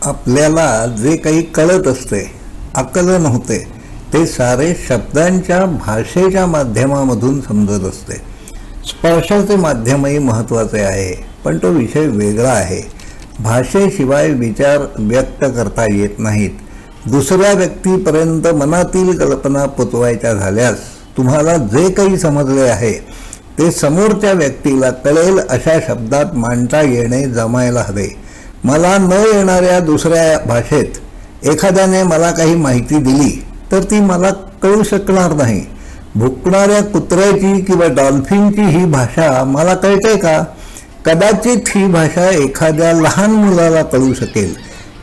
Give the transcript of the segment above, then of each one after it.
आपल्याला जे काही कळत असते, आकलन होते, ते सारे शब्दांच्या भाषेच्या माध्यमामधून समजत असते. स्पर्शाचे माध्यमही महत्त्वाचे आहे, पण तो विषय वेगळा आहे. भाषेशिवाय विचार व्यक्त करता येत नाहीत. दुसऱ्या व्यक्तीपर्यंत मनातील कल्पना पोचवायच्या झाल्यास तुम्हाला जे काही समजले आहे ते समोरच्या व्यक्तीला कळेल अशा शब्दात मांडता येणे जमायला हवे. मला न येणाऱ्या दुसऱ्या भाषेत एखाद्याने मला काही माहिती दिली तर ती मला कळू शकणार नाही. भुकणाऱ्या कुत्र्याची किंवा डॉल्फिनची ही भाषा मला कळते का? कदाचित ही भाषा एखाद्या लहान मुलाला कळू शकेल.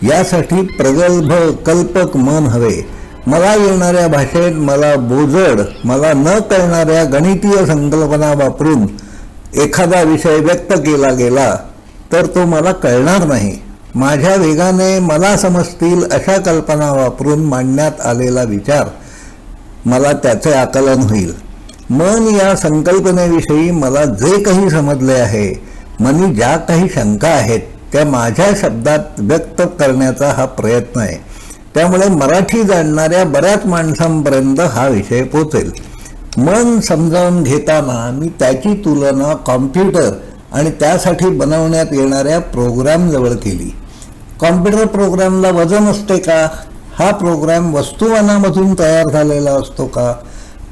यासाठी प्रगल्भ कल्पक मन हवे. मला येणाऱ्या भाषेत मला बोजड, मला न कळणाऱ्या गणितीय संकल्पना वापरून एखादा विषय व्यक्त केला गेला तर तो मला कळणार नाही. माझ्या वेगाने मला समजतील अशा कल्पना वापरून मांडण्यात आलेला विचार मला त्याचे आकलन होईल. मन या संकल्पनेविषयी मला जे काही समजले आहे, मनी ज्या काही शंका आहेत त्या माझ्या शब्दात व्यक्त करण्याचा हा प्रयत्न आहे. त्यामुळे मराठी जाणणाऱ्या बऱ्याच माणसांपर्यंत हा विषय पोचेल. मन समजावून घेताना मी त्याची तुलना कॉम्प्युटर आणि त्यासाठी बनवण्यात येणाऱ्या प्रोग्रॅमजवळ केली. कॉम्प्युटर प्रोग्रॅमला वजन असते का? हा प्रोग्रॅम वस्तुमानामधून तयार झालेला असतो का?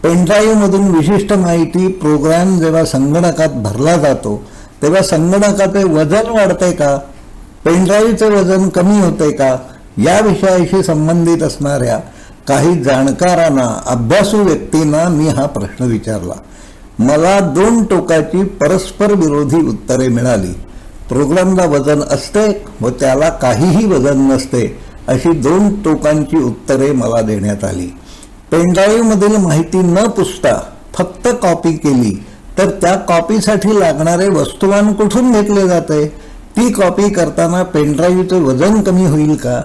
पेनड्राईव्हमधून विशिष्ट माहिती प्रोग्रॅम जेव्हा संगणकात भरला जातो तेव्हा संगणकाचे वजन वाढते का? पेनड्राईव्हचे वजन कमी होते का? या विषयाशी संबंधित असणाऱ्या काही जाणकारांना, अभ्यासू व्यक्तींना मी हा प्रश्न विचारला. मला दोन टोकाची परस्पर विरोधी उत्तरे मिळाली. प्रोग्रामला वजन असते व त्याला काहीही वजन नसते अशी दोन टोकांची उत्तरे मला देण्यात आली. पेनड्राईव्हमधील माहिती न पुसता फक्त कॉपी केली तर त्या कॉपीसाठी लागणारे वस्तुमान कुठून घेतले जाते? ती कॉपी करताना पेनड्राईव्हचे वजन कमी होईल का?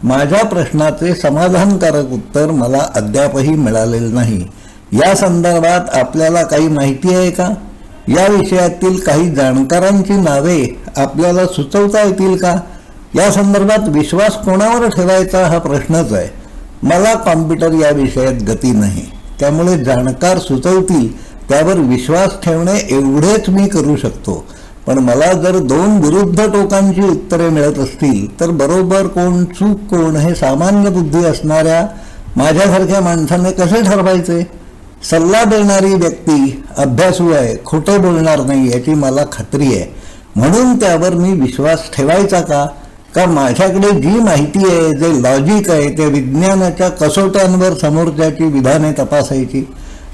माझ्या प्रश्नाचे समाधानकारक उत्तर मला अद्यापही मिळालेले नाही. या संदर्भात आपल्याला काही माहिती आहे का? या विषयातील काही जाणकारांची नावे आपल्याला सुचवता येतील का? या संदर्भात विश्वास कोणावर ठेवायचा हा प्रश्नच आहे. मला कॉम्प्युटर या विषयात गती नाही, त्यामुळे जाणकार सुचवतील त्यावर विश्वास ठेवणे एवढेच मी करू शकतो. पण मला जर दोन विरुद्ध टोकांची उत्तरे मिळत असतील तर बरोबर कोण, चूक कोण हे सामान्य बुद्धी असणाऱ्या माझ्यासारख्या माणसाने कसे ठरवायचे? सल्ला देणारी व्यक्ती अभ्यासू आहे, खोटे बोलणार नाही याची मला खात्री आहे. म्हणून त्यावर मी विश्वास ठेवायचा का माझ्याकडे जी माहिती आहे, जे लॉजिक आहे, त्या विज्ञानाच्या कसोट्यांवर समोरच्याची विधाने तपासायची?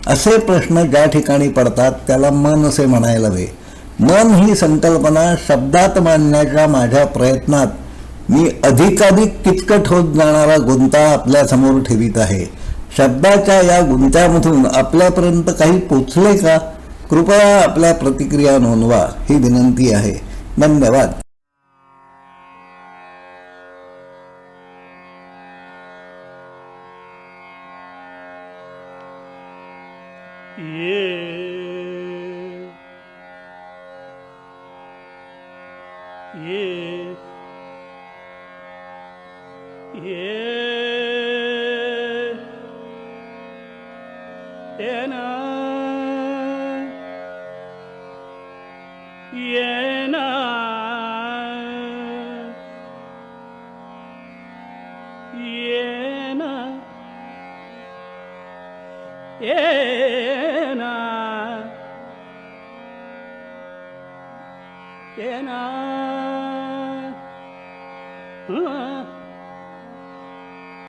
असे प्रश्न ज्या ठिकाणी पडतात त्याला मन असे म्हणायला हवे. मन ही संकल्पना शब्दात मांडण्याच्या माझ्या प्रयत्नात मी अधिकाधिक किचकट होत जाणारा गुंता आपल्यासमोर ठेवीत आहे. शब्दाच्या या गुंत्यामधून आपल्यापर्यंत काही पोचले का? कृपया आपल्या प्रतिक्रिया नोंदवा ही विनंती आहे. धन्यवाद. Yeah.